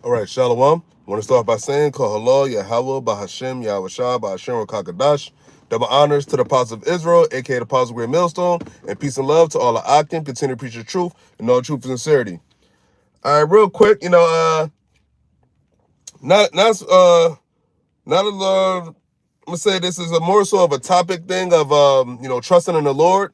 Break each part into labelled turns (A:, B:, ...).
A: All right, Shalom. I want to start by saying, Call halal, Yahawah Bahasham Yahawashi. Double honors to the apostles of Israel, aka the apostles of Great Millstone, and peace and love to all the Akim. Continue to preach the truth and all truth and sincerity. All right, real quick, not not not a I'm gonna say this is a more so of a topic thing of trusting in the Lord.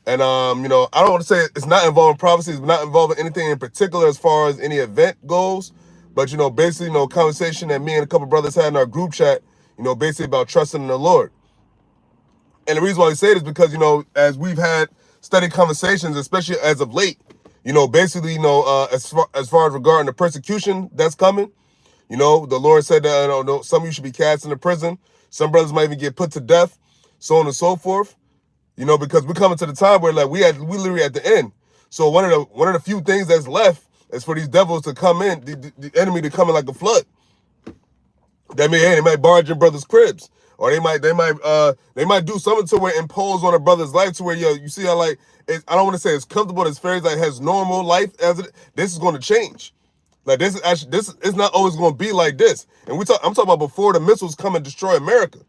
A: And I don't want to say it's not involving prophecies, not involving anything in particular as far as any event goes. But basically, conversation that me and a couple brothers had in our group chat, basically about trusting in the Lord. And the reason why we say this is because, as we've had steady conversations, especially as of late, basically, as far as regarding the persecution that's coming, the Lord said that some of you should be cast into prison. Some brothers might even get put to death, so on and so forth. Because we're coming to the time where we literally at the end. So one of the few things that's left is for these devils to come in, the enemy to come in like a flood. They might barge in brothers' cribs, or they might do something to where impose on a brother's life to where you see how I don't want to say it's comfortable as far as has normal life as it. This is going to change. Like this is not always going to be like this. And I'm talking about before the missiles come and destroy America.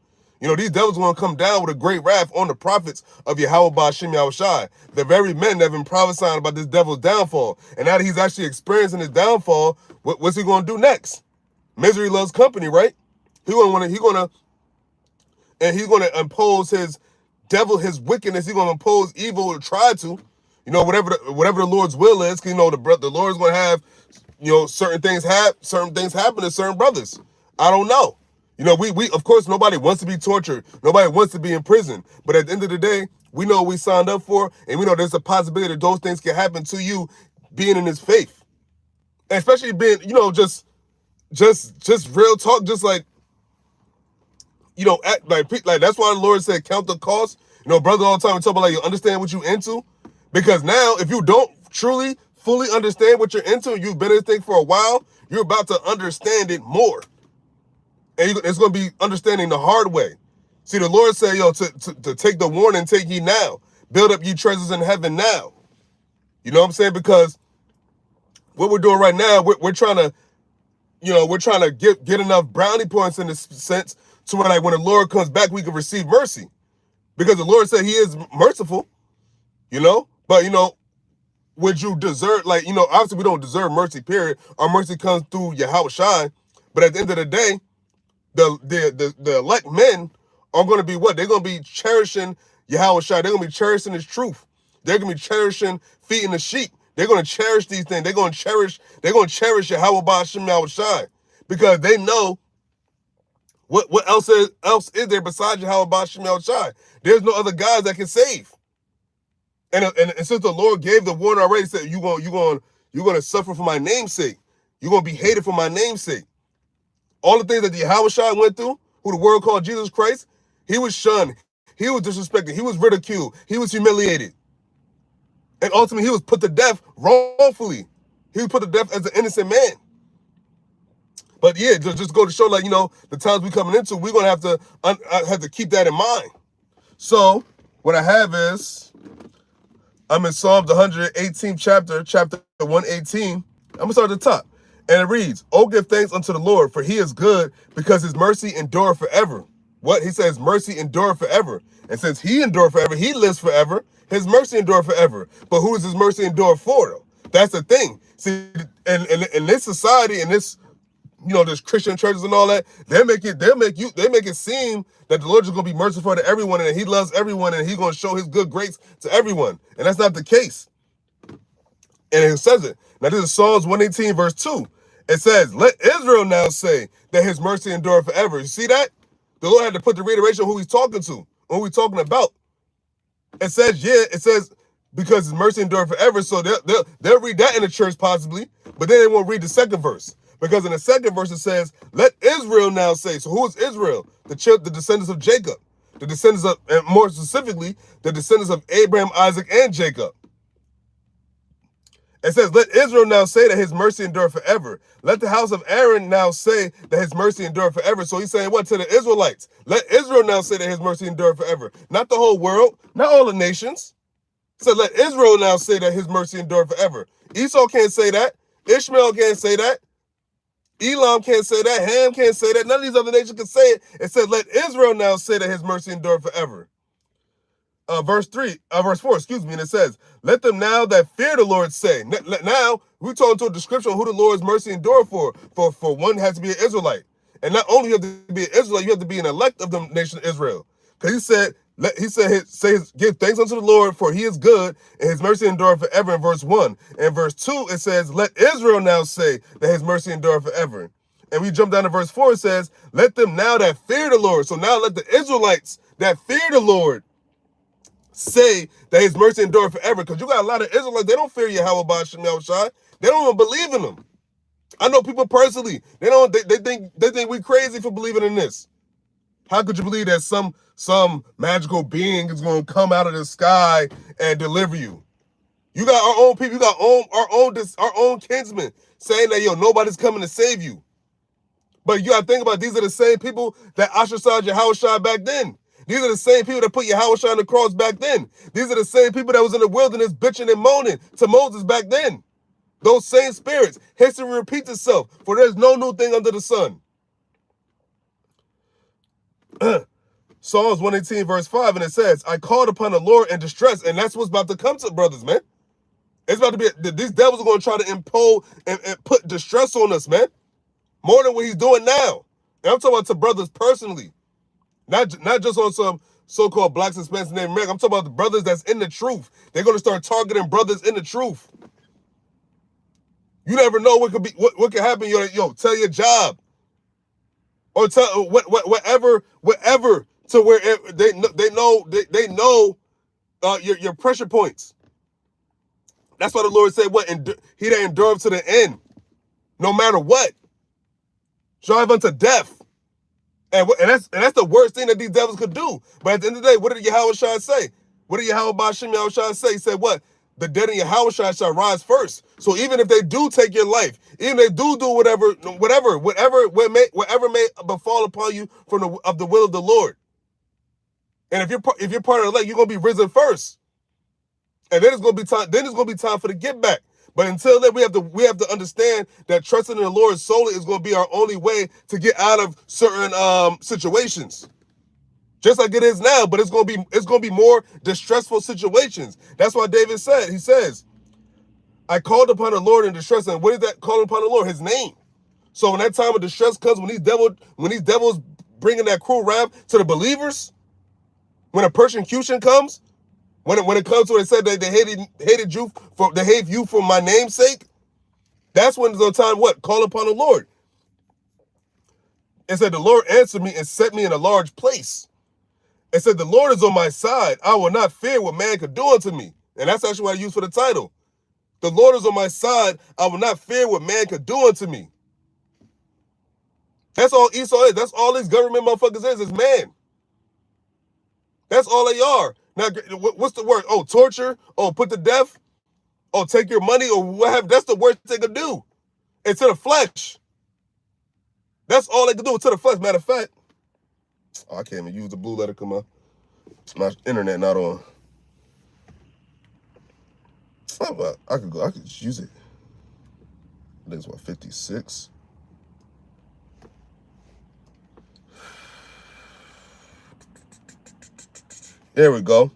A: These devils are going to come down with a great wrath on the prophets of Yahawah Bahasham Yahawashi, the very men that have been prophesying about this devil's downfall. And now that he's actually experiencing his downfall, what's he going to do next? Misery loves company, right? He's going to impose his devil, his wickedness. He's going to impose evil or try to, whatever the Lord's will is. Because the Lord's going to have, certain things happen to certain brothers. I don't know. We of course nobody wants to be tortured. Nobody wants to be in prison. But at the end of the day, we know what we signed up for, and we know there's a possibility that those things can happen to you being in this faith. And especially being, just real talk, just like, like that's why the Lord said count the cost. Brothers all the time talk about you understand what you into. Because now if you don't truly, fully understand what you're into, you've been in this thing for a while, you're about to understand it more. And it's going to be understanding the hard way. See, the Lord said, to take the warning, take ye now. Build up ye treasures in heaven now. You know what I'm saying? Because what we're doing right now, we're trying to get enough brownie points in this sense to where when the Lord comes back, we can receive mercy. Because the Lord said he is merciful, but, would you deserve, obviously we don't deserve mercy, period. Our mercy comes through Yahawashi. But at the end of the day, the elect men are going to be what? They're going to be cherishing Yahawashi. They're going to be cherishing his truth. They're going to be cherishing feeding the sheep. They're going to cherish these things. They're going to cherish Yahawah Bahasham Yahawashi, because they know what else is there besides Yahawah Bahasham Yahawashi. There's no other gods that can save. And since the Lord gave the warning already, said you're going to suffer for my name's sake. You're going to be hated for my name's sake. All the things that the Yahawashi went through, who the world called Jesus Christ, he was shunned, he was disrespected, he was ridiculed, he was humiliated. And ultimately, he was put to death wrongfully. He was put to death as an innocent man. But yeah, just go to show, the times we're coming into, we're going to have to keep that in mind. So, what I have is, I'm in Psalm the 118th chapter 118. I'm going to start at the top. And it reads, "Oh, give thanks unto the Lord, for he is good, because his mercy endureth forever." What? He says mercy endureth forever. And since he endured forever, he lives forever, his mercy endureth forever. But who is his mercy endure for, though? That's the thing. See, in this society, in this, there's Christian churches and all that, they make it seem that the Lord is going to be merciful to everyone, and he loves everyone, and he's going to show his good grace to everyone. And that's not the case. And it says it. Now, this is Psalms 118, verse 2. It says, "Let Israel now say that his mercy endureth forever." You see that? The Lord had to put the reiteration on who he's talking to, who he's talking about. It says, because his mercy endureth forever. So they'll read that in the church possibly, but then they won't read the second verse. Because in the second verse it says, "Let Israel now say." So who is Israel? The descendants of Jacob. The descendants of, and more specifically, the descendants of Abraham, Isaac, and Jacob. It says, "Let Israel now say that his mercy endure forever. Let the house of Aaron now say that his mercy endure forever." So he's saying what to the Israelites? Let Israel now say that his mercy endure forever. Not the whole world, not all the nations. So let Israel now say that his mercy endure forever. Esau can't say that. Ishmael can't say that. Elam can't say that. Ham can't say that. None of these other nations can say it. It said, let Israel now say that his mercy endure forever. Verse 4, excuse me, and it says, let them now that fear the Lord say. Now, we're talking to a description of who the Lord's mercy endure for. For one has to be an Israelite. And not only you have to be an Israelite, you have to be an elect of the nation of Israel. Because he said, give thanks unto the Lord, for he is good, and his mercy endure forever in verse 1. And verse 2, it says, let Israel now say that his mercy endure forever. And we jump down to verse 4, it says, let them now that fear the Lord. So now let the Israelites that fear the Lord say that his mercy endure forever. Because you got a lot of Israelites, they don't fear Yahawah Bahasham Yahawashi. They don't even believe in him. I know people personally, they think we crazy for believing in this. How could you believe that some magical being is going to come out of the sky and deliver you? You got our own people, you got our own kinsmen saying that, yo, nobody's coming to save you. But you got to think about, these are the same people that ostracized Yahawashi back then. These are the same people that put Yahawashi on the cross back then. These are the same people that was in the wilderness bitching and moaning to Moses back then. Those same spirits. History repeats itself, for there's no new thing under the sun. Psalms 118 verse 5, and it says, I called upon the Lord in distress. And that's what's about to come to brothers, man. It's about to be, these devils are going to try to impose and put distress on us, man. More than what he's doing now. And I'm talking about to brothers personally. Not just on some so-called blacks and Hispanics in America. I'm talking about the brothers that's in the truth. They're going to start targeting brothers in the truth. You never know what could happen. Yo, tell your job. Or tell whatever to where they know your pressure points. That's why the Lord said, he that endureth to the end, no matter what, drive unto death. And that's the worst thing that these devils could do. But at the end of the day, what did Yahawashi say? What did Yahawah Bahasham Yahawashi say? He said what? The dead in Yahawashi shall rise first. So even if they do take your life, even if they do whatever may befall upon you of the will of the Lord. And if you're part of the elect, you're gonna be risen first. And then it's gonna be time. Then it's gonna be time for the get back. But until then, we have to understand that trusting in the Lord solely is going to be our only way to get out of certain situations. Just like it is now, but it's going to be more distressful situations. That's why David said, he says, I called upon the Lord in distress. And what is that calling upon the Lord? His name. So when that time of distress comes, when these devils bringing that cruel wrath to the believers, when a persecution comes, when it comes to it said that they hated you for my name's sake, that's when there's a time what? Call upon the Lord. It said the Lord answered me and set me in a large place. It said the Lord is on my side. I will not fear what man could do unto me. And that's actually what I use for the title. The Lord is on my side. I will not fear what man could do unto me. That's all Esau is. That's all these government motherfuckers is man. That's all they are. Now, what's the word? Oh, torture? Oh, put to death? Oh, take your money or whatever. That's the worst they could do. It's to the flesh. That's all they can do to the flesh. Matter of fact, I can't even use the blue letter because my internet not on. I could just use it. I think it's what, 56? There we go.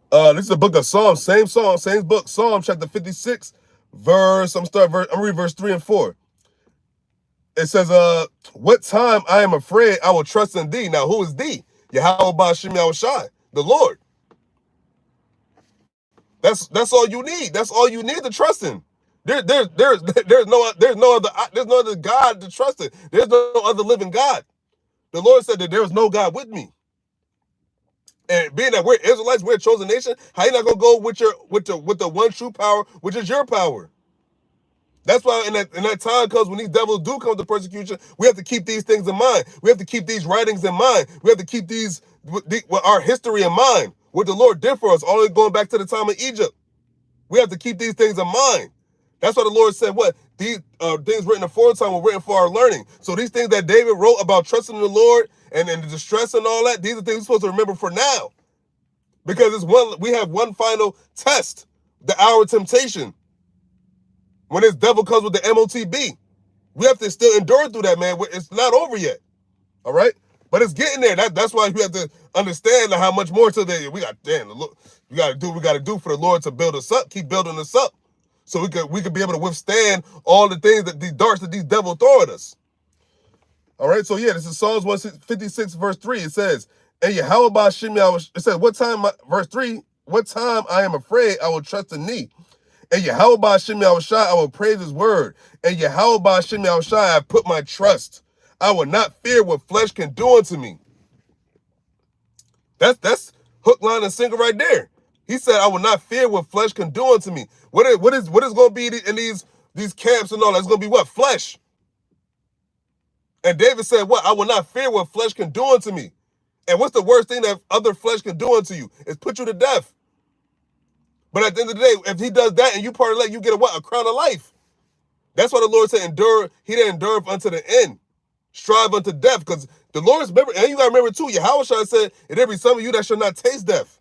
A: This is the book of Psalms, same book, Psalm chapter 56, I'm reading verse 3 and 4. It says, what time I am afraid, I will trust in thee. Now, who is thee? Yahawah Bahasham Yahawashi, the Lord. That's all you need. That's all you need to trust in. There's no other God to trust in. There's no other living God. The Lord said that there is no God with me. And being that we're Israelites, we're a chosen nation, how you not gonna go with the one true power, which is your power? That's why in that time comes when these devils do come to persecution, we have to keep these things in mind. We have to keep these writings in mind. We have to keep our history in mind. What the Lord did for us, all the way going back to the time of Egypt. We have to keep these things in mind. That's why the Lord said, what? These things written aforetime were written for our learning. So these things that David wrote about trusting in the Lord and the distress and all that, these are things we're supposed to remember for now. Because we have one final test, the hour of temptation. When this devil comes with the MOTB. We have to still endure through that, man. It's not over yet. All right? But it's getting there. That's why we have to understand how much more to the we got. Damn, look, we got to do what we got to do for the Lord to build us up, keep building us up, so we could be able to withstand all the things that these darts that these devils throw at us. All right, so yeah, this is Psalms 156 verse 3. It says, "And Yahawah Bahasham Yahawashi." It says, verse 3? What time I am afraid, I will trust in thee. And Yahawah Bahasham Yahawashi, I will praise his word. And Yahawah Bahasham Yahawashi, I put my trust. I will not fear what flesh can do unto me. That's hook, line, and sinker right there. He said, I will not fear what flesh can do unto me. What is going to be in these camps and all that? It's going to be what? Flesh. And David said, what? I will not fear what flesh can do unto me. And what's the worst thing that other flesh can do unto you? Is put you to death. But at the end of the day, if he does that and you part of that, you get a crown of life. That's why the Lord said, endure. He that endure unto the end. Strive unto death. Because the Lord's, remember, and you got to remember too, Yahawah said, and there be some of you that shall not taste death.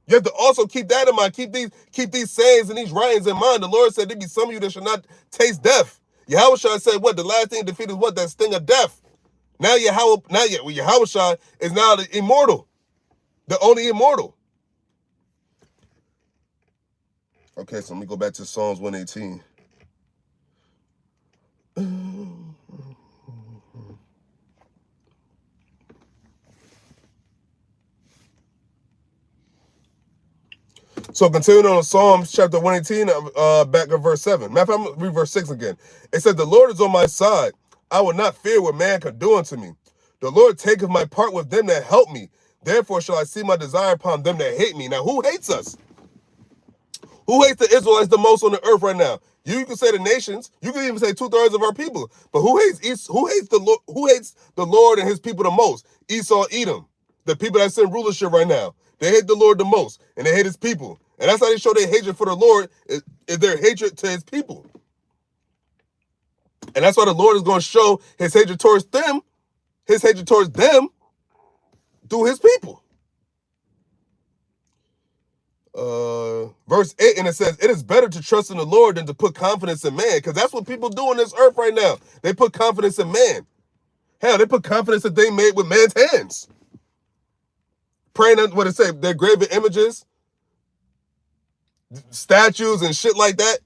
A: You have to also keep that in mind. Keep these sayings and these writings in mind. The Lord said there be some of you that shall not taste death. Yahawah said what? The last thing defeated is what? That sting of death. Now Yahawah is now the immortal. The only immortal. Okay, so let me go back to Psalms 118. So continuing on Psalms chapter 118, back at verse 7. Matter of fact, I'm going to read verse 6 again. It says, the Lord is on my side. I will not fear what man can do unto me. The Lord taketh my part with them that help me. Therefore shall I see my desire upon them that hate me. Now, who hates us? Who hates the Israelites the most on the earth right now? You can say the nations. You can even say 2/3 of our people. But who hates the Lord and his people the most? Esau, Edom, the people that's in rulership right now. They hate the Lord the most, and they hate his people. And that's how they show their hatred for the Lord, is their hatred to his people. And that's why the Lord is going to show his hatred towards them through his people. Verse 8, and it says, it is better to trust in the Lord than to put confidence in man, because that's what people do on this earth right now. They put confidence in man. Hell, they put confidence that they made with man's hands. Praying at what it say, they're graven images, statues and shit like that.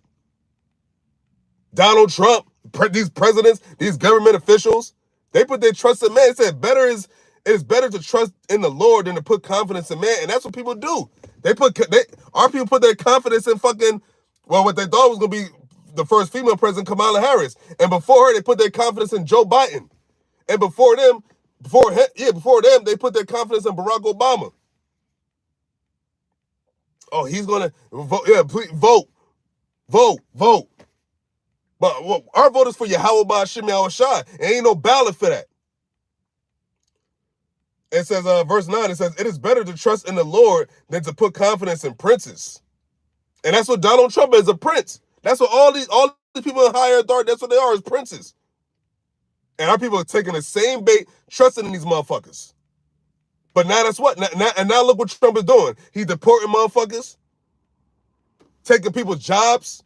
A: Donald Trump, these presidents, these government officials, they put their trust in man. It said it is better to trust in the Lord than to put confidence in man. And that's what people do. Our people put their confidence in what they thought was going to be the first female president, Kamala Harris. And before her, they put their confidence in Joe Biden. And before them, they put their confidence in Barack Obama. Oh, he's going to vote. Yeah, please vote. But our vote is for Yahawah Bahasham Yahawashi. Ain't no ballot for that. It says, verse 9, it says, it is better to trust in the Lord than to put confidence in princes. And that's what Donald Trump is, a prince. That's what all these people in higher authority, that's what they are, is princes. And our people are taking the same bait, trusting in these motherfuckers. But now that's what? Now look what Trump is doing. He's deporting motherfuckers, taking people's jobs,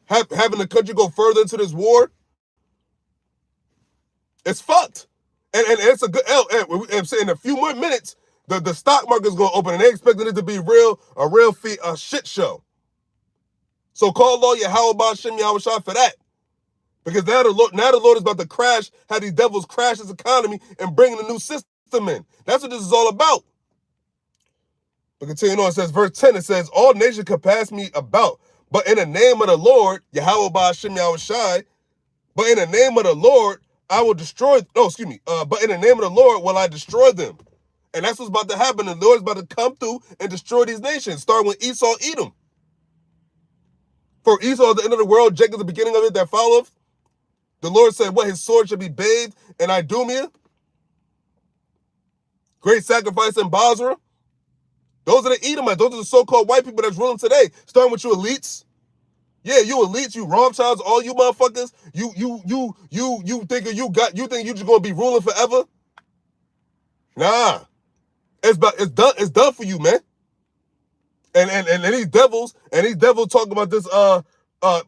A: having the country go further into this war. It's fucked. And it's a good in a few more minutes, the stock market is going to open, and they're expecting it to be a shit show. So call Lord Yahawah Bahasham Yahawashi for that. Because now the Lord is about to have these devils crash this economy and bring the new system in. That's what this is all about. But continuing on, it says, verse 10, it says, all nations can pass me about, but in the name of the Lord, Yahawah Bahasham Yahawashi, but in the name of the Lord, I will destroy, but in the name of the Lord will I destroy them. And that's what's about to happen. The Lord's about to come through and destroy these nations, starting with Esau, Edom. For Esau at the end of the world, Jacob the beginning of it that followeth. The Lord said, what, his sword shall be bathed in Idumea? Great sacrifice in Basra? Those are the Edomites. Those are the so-called white people that's ruling today. Starting with you elites. Yeah, you elites, you Rothschilds, all you motherfuckers. You think you think you just gonna be ruling forever? Nah. It's done for you, man. And these devils talk about this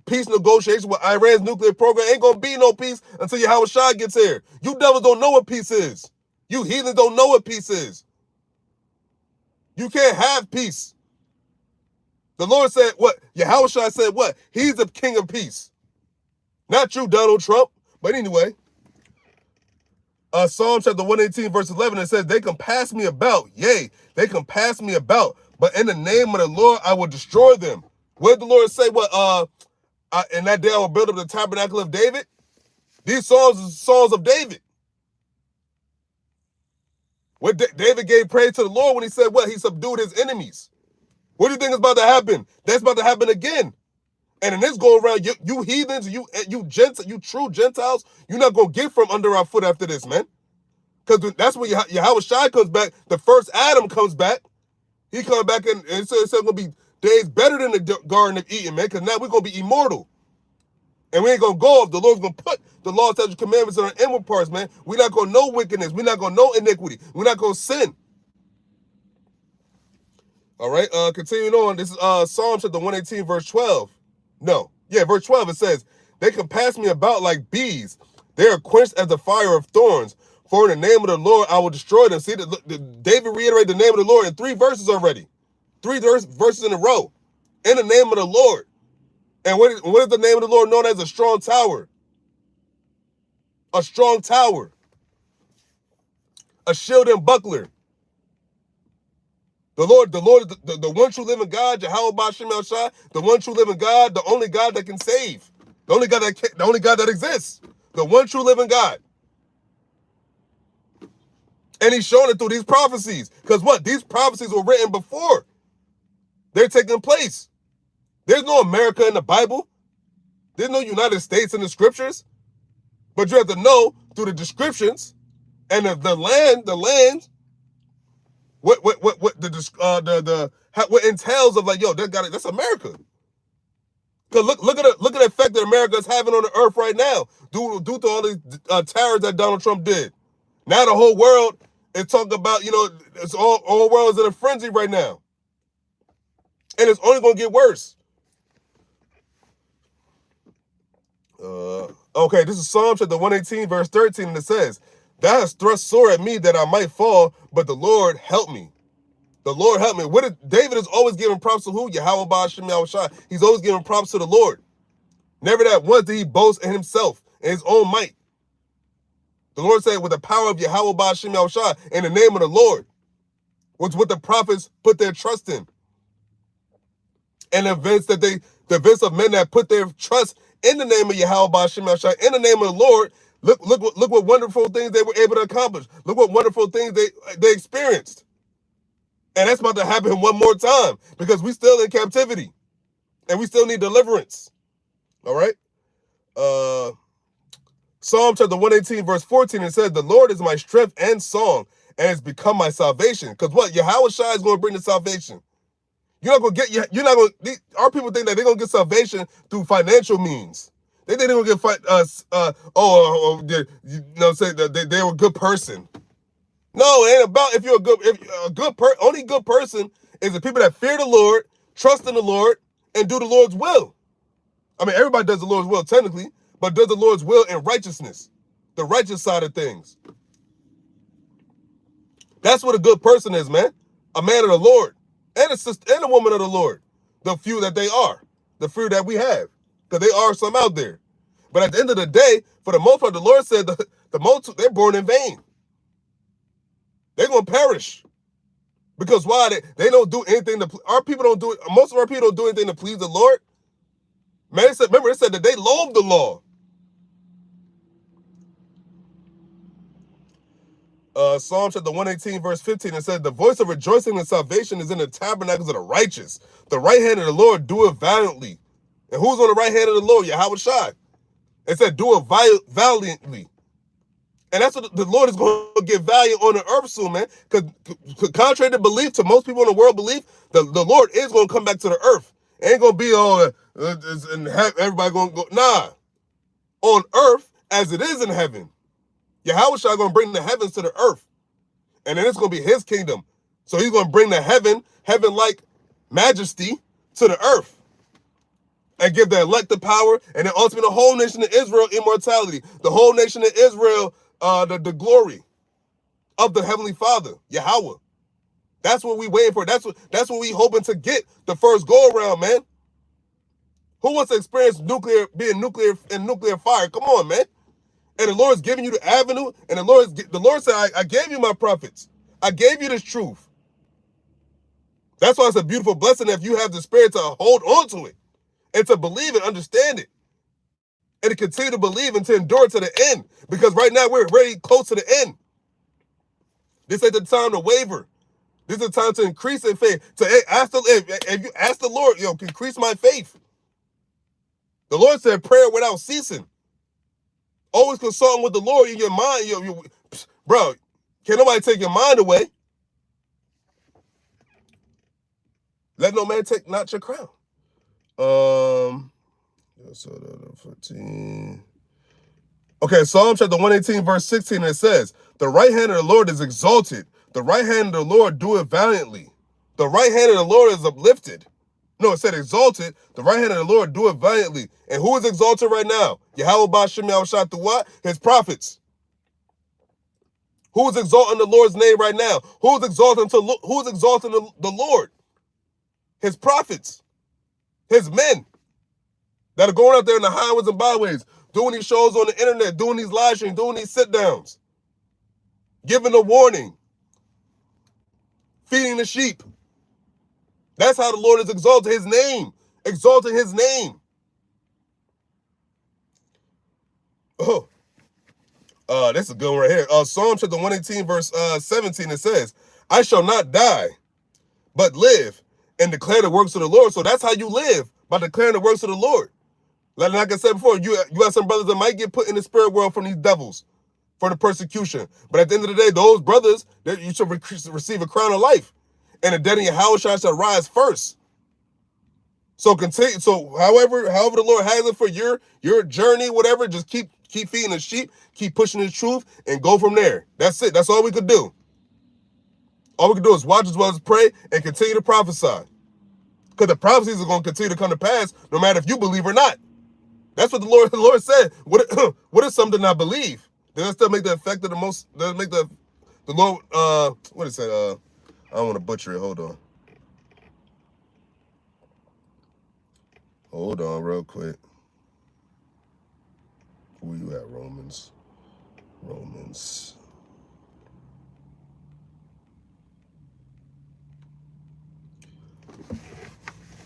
A: peace negotiation with Iran's nuclear program. Ain't gonna be no peace until Yahawah gets here. You devils don't know what peace is. You heathens don't know what peace is. You can't have peace. The Lord said what? Yahawah said what? He's the king of peace. Not you, Donald Trump. But anyway, Psalm chapter 118, verse 11, it says, they compass me about. Yea, they compass me about. But in the name of the Lord, I will destroy them. What did the Lord say? What? In that day, I will build up the tabernacle of David. These songs are songs of David. What David gave praise to the Lord when he said what? He subdued his enemies. What do you think is about to happen? That's about to happen again. And in this go around, you heathens, you true Gentiles, you're not going to get from under our foot after this, man. Because that's when Yahawah comes back. The first Adam comes back. He comes back and it's going to be days better than the Garden of Eden, man. Because now we're going to be immortal. And we ain't going to go off. The Lord's going to put the law, statutes, commandments in our inward parts, man. We're not going to know wickedness. We're not going to know iniquity. We're not going to sin. All right, continuing on. This is Psalm chapter 118, verse 12. No. Yeah, verse 12, it says, they compass me about like bees. They are quenched as the fire of thorns. For in the name of the Lord, I will destroy them. See, David reiterated the name of the Lord in 3 verses already. 3 verses in a row. In the name of the Lord. And what is the name of the Lord known as? A strong tower. A strong tower. A shield and buckler. The Lord, the one true living God, Yahawah Bahasham Yahawashi, the one true living God, the only God that can save, the only God that exists, the one true living God. And he's showing it through these prophecies. Because what? These prophecies were written before they're taking place. There's no America in the Bible. There's no United States in the scriptures. But you have to know through the descriptions and the land, what entails of like, yo, that's America. Because look at the effect that America is having on the earth right now due to all these tariffs that Donald Trump did. Now the whole world is talking about, it's all world is in a frenzy right now. And it's only going to get worse. Okay, this is Psalm chapter 118, verse 13, and it says, thou hast thrust sore at me that I might fall, but the Lord help me. The Lord help me. David is always giving props to who? Yahawah Bahasham Yahawashi. He's always giving props to the Lord. Never that once did he boast in himself, in his own might. The Lord said, with the power of Yahawah Bahasham Yahawashi, in the name of the Lord, was what the prophets put their trust in. And the events of men that put their trust in the name of Yahawah Bahasham Yahawashi, in the name of the Lord, look what wonderful things they were able to accomplish. Look what wonderful things they experienced. And that's about to happen one more time because we still in captivity and we still need deliverance. All right. Psalm chapter 118, verse 14, it says, the Lord is my strength and song and it's become my salvation. Because what? Yahawah is going to bring the salvation. Our people think that they're going to get salvation through financial means. They think they're going to get, say that they were a good person. No, it ain't about if you're only good person is the people that fear the Lord, trust in the Lord, and do the Lord's will. I mean, everybody does the Lord's will technically, but does the Lord's will in righteousness, the righteous side of things. That's what a good person is, man. A man of the Lord and a sister and a woman of the Lord. The few that they are, the few that we have, because they are some out there. But at the end of the day, for the most part, the Lord said the multitude, they're born in vain. They're going to perish. Because why? They don't do anything most of our people don't do anything to please the Lord. Man, it said that they loathe the law. Psalm chapter 118, verse 15, it said, the voice of rejoicing and salvation is in the tabernacles of the righteous. The right hand of the Lord doeth valiantly. And who's on the right hand of the Lord? Yahawah. It said, do it valiantly. And that's what the Lord is going to get value on the earth soon, man. Because contrary to belief, to most people in the world belief, the Lord is going to come back to the earth. It ain't going to be all, and everybody going to go. Nah. On earth as it is in heaven. Yahawah going to bring the heavens to the earth. And then it's going to be his kingdom. So he's going to bring the heaven-like majesty to the earth and give the elect the power, and then ultimately the whole nation of Israel immortality. The whole nation of Israel, the glory of the Heavenly Father, Yahawah. That's what we waiting for. That's what we hoping to get the first go around, man. Who wants to experience being nuclear fire? Come on, man. And the Lord's giving you the avenue, and the Lord said, I gave you my prophets. I gave you this truth. That's why it's a beautiful blessing if you have the spirit to hold on to it and to believe and understand it and to continue to believe and to endure to the end. Because right now we're very close to the end. This ain't the time to waver. This is the time to increase in faith. If you ask the Lord, increase my faith. The Lord said prayer without ceasing. Always consulting with the Lord in your mind. Bro, can't nobody take your mind away. Let no man take not your crown. 14. Okay, Psalm chapter 118, verse 16, it says, the right hand of the Lord is exalted. The right hand of the Lord doeth valiantly. The right hand of the Lord is uplifted. No, it said exalted. The right hand of the Lord doeth valiantly. And who is exalted right now? Yahawah Bahasham Yahawashi through what? His prophets. Who is exalting the Lord's name right now? Who is exalting the Lord? His prophets. His men that are going out there in the highways and byways, doing these shows on the internet, doing these live streams, doing these sit-downs, giving a warning, feeding the sheep. That's how the Lord is exalting his name. Exalting his name. This is a good one right here. Psalm chapter 118, verse 17, it says, I shall not die, but live and declare the works of the Lord. So that's how you live, by declaring the works of the Lord. Like I said before, you have some brothers that might get put in the spirit world from these devils for the persecution. But at the end of the day, those brothers, you should receive a crown of life. And the dead in Yahawashi shall rise first. So continue. So however the Lord has it for your journey, whatever, just keep feeding the sheep, keep pushing the truth, and go from there. That's it. That's all we could do. All we can do is watch as well as pray and continue to prophesy. Because the prophecies are going to continue to come to pass no matter if you believe or not. That's what the Lord said. What is something I believe? Does that still make the effect of the most, does it make the Lord, what is that? I don't want to butcher it. Hold on. Hold on real quick. Where you at, Romans?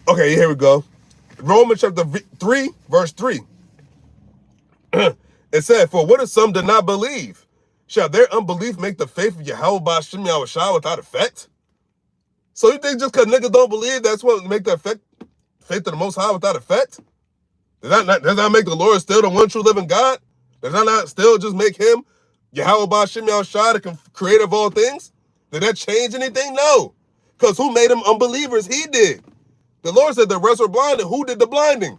A: Okay, here we go. Romans chapter 3, verse 3. It said, for what if some did not believe? Shall their unbelief make the faith of Yahawah Bahasham Yahawashi without effect? So you think just because niggas don't believe, that's what make the faith of the Most High without effect? Does that make the Lord still the one true living God? Does that not still just make him Yahawah Bahasham Yahawashi, the creator of all things? Did that change anything? No. Because who made them unbelievers? He did. The Lord said the rest were blinded. Who did the blinding?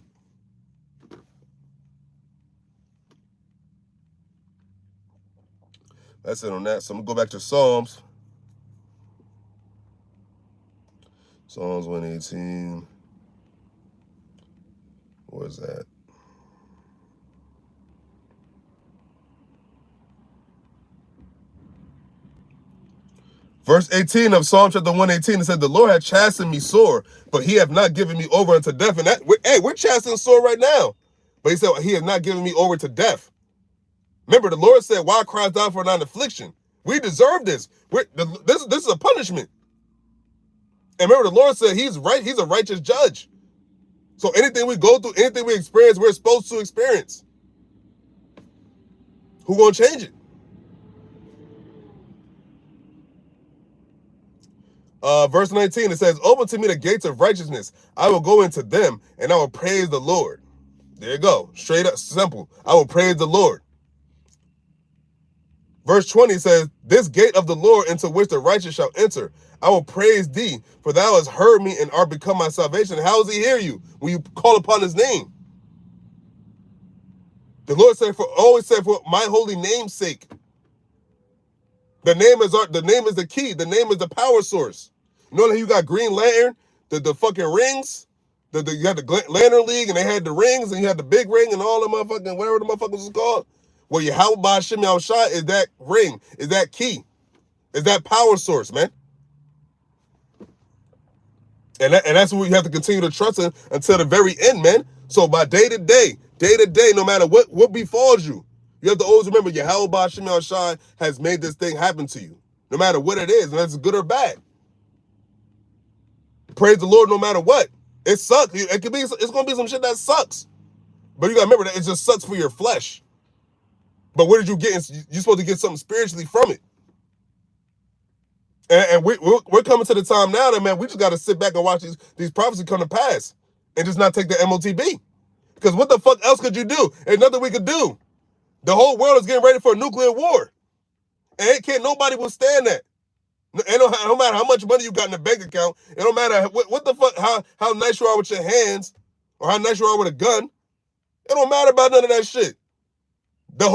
A: That's it on that. So I'm going to go back to Psalms. Psalms 118. Where's that? Verse 18 of Psalm chapter 118, it said, the Lord had chastened me sore, but he have not given me over unto death. And we're chastened sore right now. But he said, he has not given me over to death. Remember, the Lord said, why cries thou for thine affliction? We deserve this. This is a punishment. And remember, the Lord said he's right. He's a righteous judge. So anything we go through, anything we experience, we're supposed to experience. Who gonna change it? Verse 19, it says, open to me the gates of righteousness. I will go into them, and I will praise the Lord. There you go. Straight up, simple. I will praise the Lord. Verse 20 says, this gate of the Lord into which the righteous shall enter. I will praise thee, for thou hast heard me and art become my salvation. How does he hear you? When you call upon his name. The Lord said, always said, for my holy name's sake. The name is the key. The name is the power source. You know that you got Green Lantern, the fucking rings. You had the Lantern League, and they had the rings, and you had the big ring, and all the motherfucking whatever the motherfuckers was called. Well, Yahawah Bahasham Yahawashi is that ring, is that key, is that power source, man. And that's what we have to continue to trust in until the very end, man. So by day to day, no matter what befalls you, you have to always remember Yahawah Bahasham Yahawashi has made this thing happen to you, no matter what it is, and that's good or bad. Praise the Lord, no matter what. It sucks. It's gonna be some shit that sucks, but you gotta remember that it just sucks for your flesh. But what did you get? You're supposed to get something spiritually from it. And we're coming to the time now that, man, we just got to sit back and watch these prophecies come to pass and just not take the MOTB. Because what the fuck else could you do? There's nothing we could do. The whole world is getting ready for a nuclear war. And nobody withstand that. It no matter how much money you got in the bank account, it don't matter what the fuck, how nice you are with your hands or how nice you are with a gun. It don't matter about none of that shit. The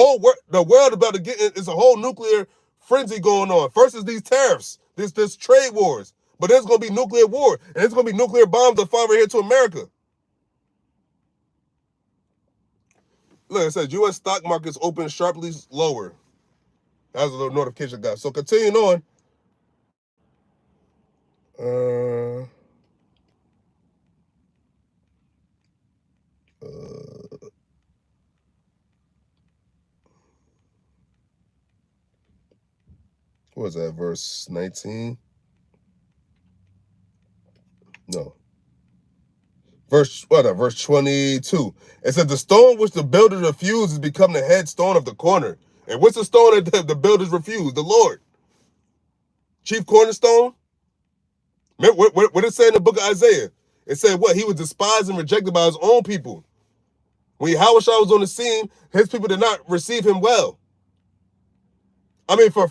A: world about to get, it's a whole nuclear frenzy going on. First is these tariffs, this trade wars, but there's gonna be nuclear war, and it's gonna be nuclear bombs that fly over here to America. Look, it says U.S. stock markets open sharply lower. That was a little notification, guys. So continuing on. What was that, verse 19? No. Verse 22. It said, the stone which the builders refused has become the headstone of the corner. And what's the stone that the builders refused? The Lord. Chief cornerstone. What it said in the book of Isaiah? It said what? He was despised and rejected by his own people. When Yahawah was on the scene, his people did not receive him well. I mean, for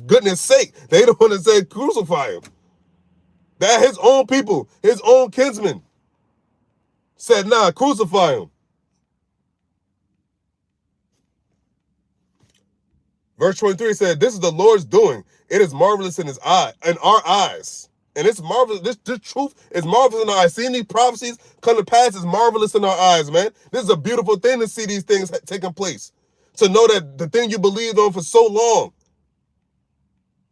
A: goodness sake, they don't want to say crucify him. That his own people, his own kinsmen, said, nah, crucify him. Verse 23 said, this is the Lord's doing. It is marvelous in our eyes. And it's marvelous. This truth is marvelous in our eyes. Seeing these prophecies come to pass is marvelous in our eyes, man. This is a beautiful thing to see these things taking place. To know that the thing you believed on for so long,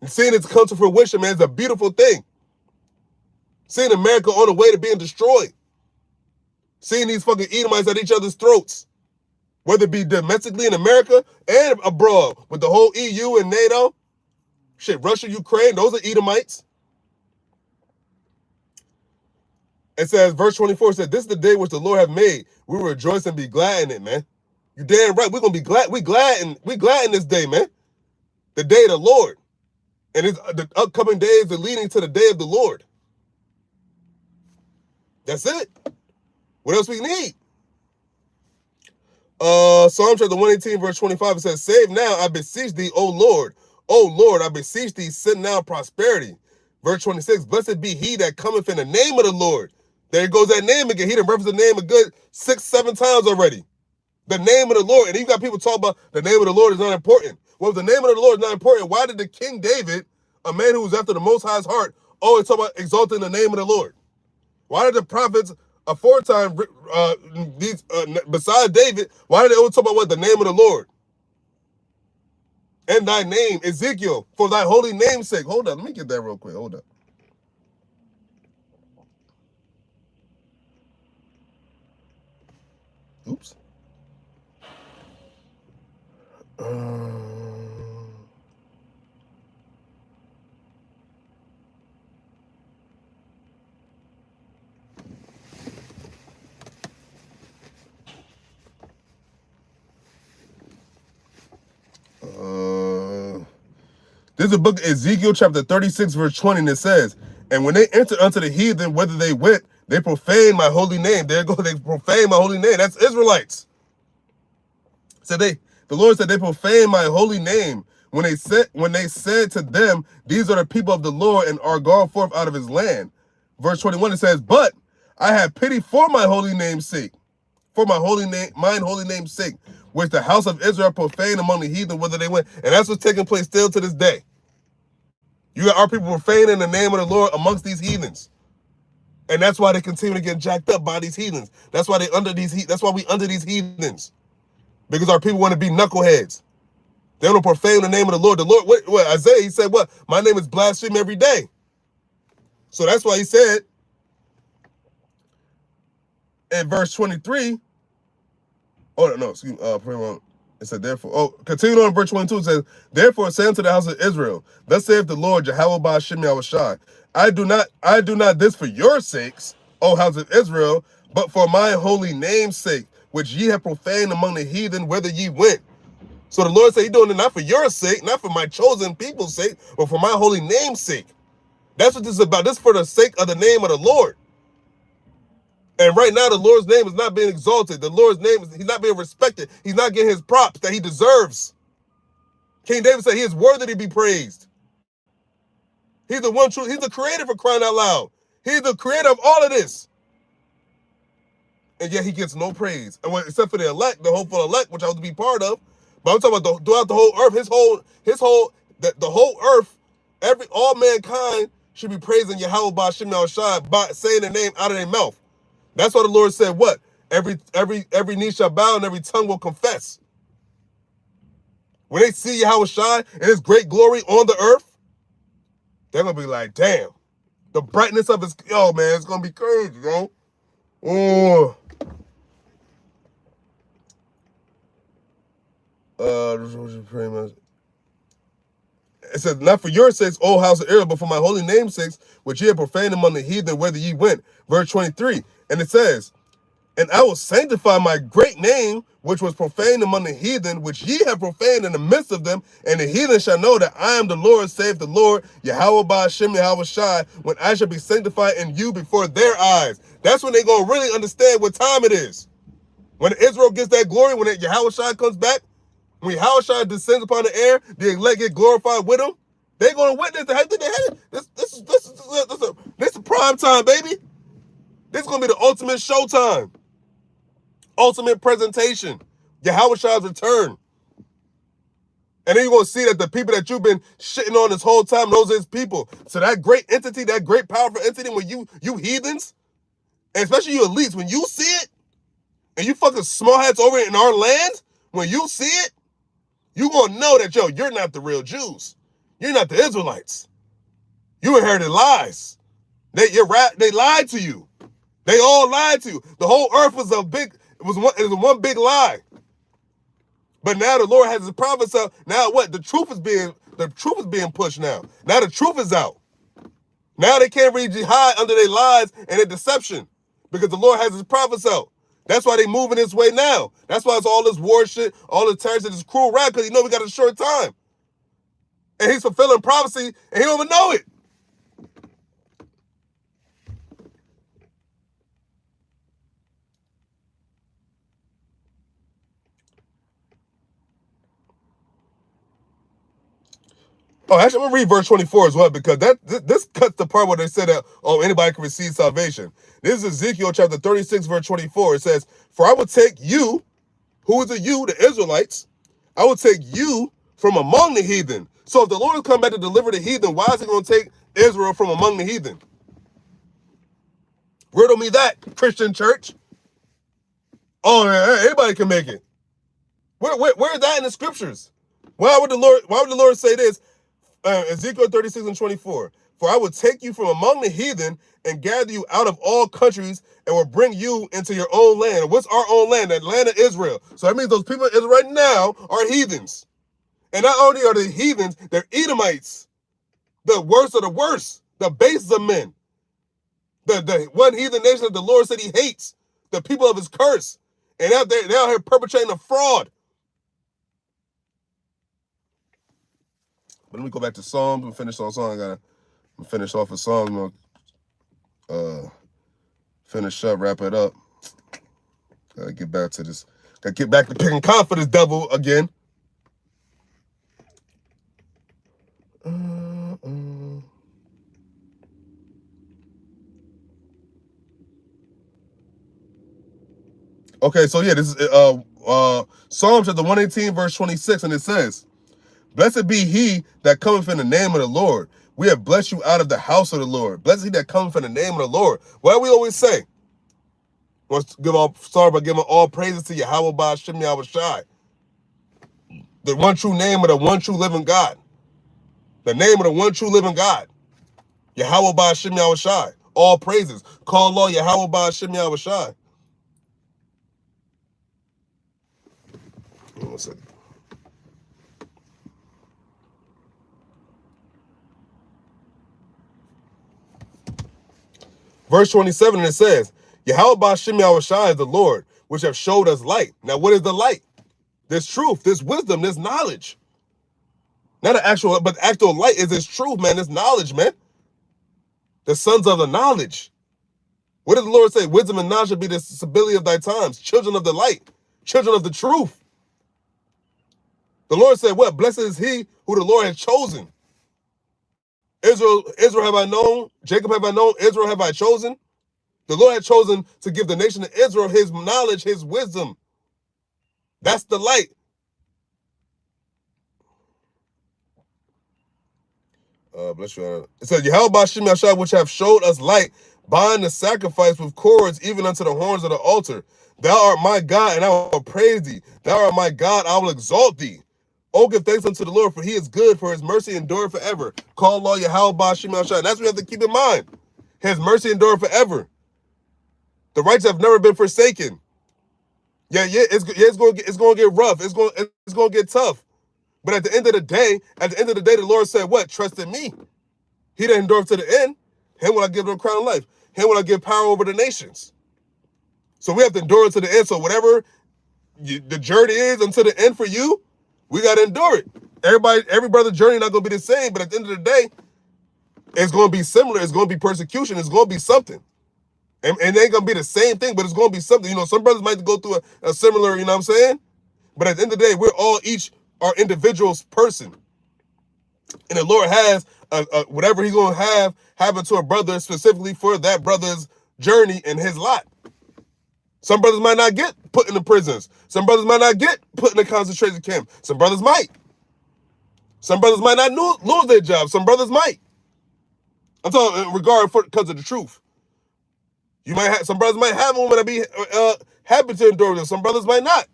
A: and seeing it come to fruition, man, is a beautiful thing. Seeing America on the way to being destroyed. Seeing these fucking Edomites at each other's throats. Whether it be domestically in America and abroad. With the whole EU and NATO. Shit, Russia, Ukraine, those are Edomites. It says, verse 24 said, this is the day which the Lord hath made. We will rejoice and be glad in it, man. You damn right. We're gonna be glad. We glad in this day, man. The day of the Lord. And the upcoming days are leading to the day of the Lord. That's it. What else we need? Psalm chapter 118, verse 25, it says, save now, I beseech thee, O Lord. O Lord, I beseech thee, send now prosperity. Verse 26, blessed be he that cometh in the name of the Lord. There goes that name again. He done referenced the name a good 6-7 times already. The name of the Lord. And you got people talk about the name of the Lord is not important. Well, if the name of the Lord is not important, why did the King David, a man who was after the Most High's heart, always talk about exalting the name of the Lord? Why did the prophets aforetime, besides David, why did they always talk about what? The name of the Lord? And thy name, Ezekiel, for thy holy name's sake. Hold up, let me get that real quick. Hold up. Oops. This is the book of Ezekiel chapter 36 verse 20, and it says, and when they entered unto the heathen, whether they went, they profaned my holy name. There go, they profaned my holy name. That's Israelites. So the Lord said they profaned my holy name when they said to them, these are the people of the Lord and are gone forth out of his land. Verse 21, it says, but I have pity for my holy name's sake, for mine holy name's sake, which the house of Israel profaned among the heathen, whither they went. And that's what's taking place still to this day. You got our people profaning the name of the Lord amongst these heathens. And that's why they continue to get jacked up by these heathens. That's why that's why we under these heathens. Because our people want to be knuckleheads. They don't profane the name of the Lord. The Lord, what Isaiah, he said, what? My name is blasphemy every day. So that's why he said in verse 23, oh, no, excuse me, it said, therefore, continuing on in verse 22, it says, therefore say unto the house of Israel, thus saith the Lord, Yahawah Bahasham Yahawashi, I do not this for your sakes, O house of Israel, but for my holy name's sake, which ye have profaned among the heathen, whither ye went. So the Lord said he's doing it not for your sake, not for my chosen people's sake, but for my holy name's sake. That's what this is about. This is for the sake of the name of the Lord. And right now, the Lord's name is not being exalted. The Lord's name he's not being respected. He's not getting his props that he deserves. King David said he is worthy to be praised. He's the one true, he's the creator, for crying out loud. He's the creator of all of this. And yet he gets no praise. And except for the elect, the hopeful elect, which I was to be part of. But I'm talking about throughout the whole earth, the whole earth, all mankind should be praising Yahawah Bahasham Yahawashi by saying the name out of their mouth. That's why the Lord said, what? Every knee shall bow and every tongue will confess. When they see Yahawashi and his great glory on the earth, they're going to be like, damn. The brightness of his, yo, man, it's going to be crazy, yo. Oh. It says, not for your sakes, O house of Israel, but for my holy name's sakes, which ye have profaned among the heathen, whither ye went. Verse 23. And it says, and I will sanctify my great name, which was profaned among the heathen, which ye have profaned in the midst of them, and the heathen shall know that I am the Lord, saith the Lord, Yahawah Bahasham Yahawashi, when I shall be sanctified in you before their eyes. That's when they're going to really understand what time it is. When Israel gets that glory, when Yahawashi comes back, when Yahawashi descends upon the air, the elect get glorified with him. They're going to witness this is prime time, baby. This is going to be the ultimate showtime. Ultimate presentation. Yahawashi's return. And then you're going to see that the people that you've been shitting on this whole time, those are his people. So that great entity, that great powerful entity, when you heathens, and especially you elites, when you see it, and you fucking small hats over in our land, when you see it, you're going to know that, yo, you're not the real Jews. You're not the Israelites. You inherited lies. They lied to you. They all lied to you. The whole earth was one big lie. But now the Lord has his prophets out. Now what? The truth is being pushed now. Now the truth is out. Now they can't really hide under their lies and their deception. Because the Lord has his prophets out. That's why they moving this way now. That's why it's all this war shit, all the terrorists, and this cruel rap, because we got a short time. And he's fulfilling prophecy, and he don't even know it. Oh, actually, I'm going to read verse 24 as well, because this cuts the part where they said that, anybody can receive salvation. This is Ezekiel chapter 36, verse 24. It says, for I will take you, who is it you, the Israelites, I will take you from among the heathen. So if the Lord has come back to deliver the heathen, why is he going to take Israel from among the heathen? Riddle me that, Christian church. Oh, man, anybody can make it. Where is that in the scriptures? Why would the Lord say this? Ezekiel 36 and 24. For I will take you from among the heathen and gather you out of all countries and will bring you into your own land. What's our own land? The land of Israel. So that means those people in Israel right now are heathens. And not only are they heathens, they're Edomites. The worst of the worst. The base of men. The one heathen nation that the Lord said he hates. The people of his curse. And they're out here perpetrating a fraud. But let me go back to Psalms. We'll finish on Psalms. I gotta finish off with Psalms. I'm gonna finish up, wrap it up. Gotta get back to this. Gotta get back to picking cotton for this devil again. Okay, so yeah, this is Psalm chapter 118, verse 26, and it says, "Blessed be he that cometh in the name of the Lord. We have blessed you out of the house of the Lord. Blessed he that cometh in the name of the Lord." What do we always say? Let's give all sorry, but giving all praises to Yahawah Bahasham Yahawashi, the one true name of the one true living God. The name of the one true living God. Yahawah Bahasham Yahawashi. All praises. Call law Yahawah Bahasham Yahawashi. One second. Verse 27, it says, Yahawah Bahasham Yahawashi is the Lord, which have showed us light. Now, what is the light? This truth, this wisdom, this knowledge. Not an actual, but the actual light is this truth, man, this knowledge, man. The sons of the knowledge. What does the Lord say? Wisdom and knowledge shall be the stability of thy times. Children of the light. Children of the truth. The Lord said, what? Blessed is he who the Lord has chosen. Israel have I known. Jacob have I known. Israel have I chosen. The Lord had chosen to give the nation of Israel his knowledge, his wisdom. That's the light. Bless you. It says, Yahawah Bahasham Yahawashi, which have showed us light, bind the sacrifice with cords, even unto the horns of the altar. Thou art my God, and I will praise thee. Thou art my God, I will exalt thee. Oh, give thanks unto the Lord, for he is good, for his mercy endureth forever. Call law Yahawah Bahasham Yahawashi. That's what we have to keep in mind. His mercy endureth forever. The righteous have never been forsaken. It's going to get rough. It's going to get tough. But at the end of the day, the Lord said, what? Trust in me. He that endureth to the end, him will I give the crown of life. Him will I give power over the nations. So we have to endure to the end. So whatever the journey is until the end for you, we got to endure it. Every brother's journey not going to be the same, but at the end of the day, it's going to be similar. It's going to be persecution. It's going to be something. And it ain't going to be the same thing, but it's going to be something. You know, some brothers might go through a similar, you know what I'm saying? But at the end of the day, we're all each our individual person. And the Lord has whatever he's going to have happen to a brother specifically for that brother's journey and his lot. Some brothers might not get put in the prisons. Some brothers might not get put in a concentration camp. Some brothers might. Some brothers might not lose their job. Some brothers might. I'm talking in regard for because of the truth. You might have some brothers might have a woman that be happy to endure this. Some brothers might not.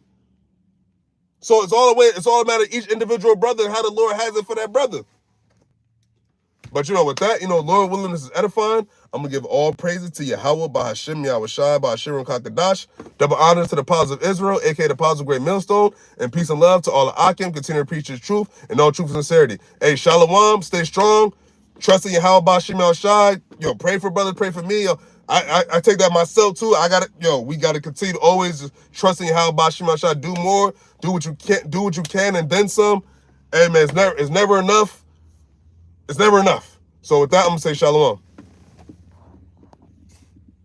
A: So it's all a matter of each individual brother and how the Lord has it for that brother. But you know, with that, you know, Lord willing, this is edifying. I'm going to give all praises to Yahawah Bahasham Yahawashi, Bahasham Kakadash. Double honor to the Apostles of Israel, a.k.a. the Apostles of Great Millstone. And peace and love to all the Akim. Continue to preach the truth and all truth and sincerity. Hey, Shalom, stay strong. Trust in Yahawah Bahasham Yahawashi. Yo, pray for brothers, pray for me. Yo, I take that myself too. We got to continue to always trust in Yahawah Bahasham Yahawashi. Do more. Do what you can, and then some. Hey, man, it's never enough. It's never enough. So with that, I'm going to say shalom.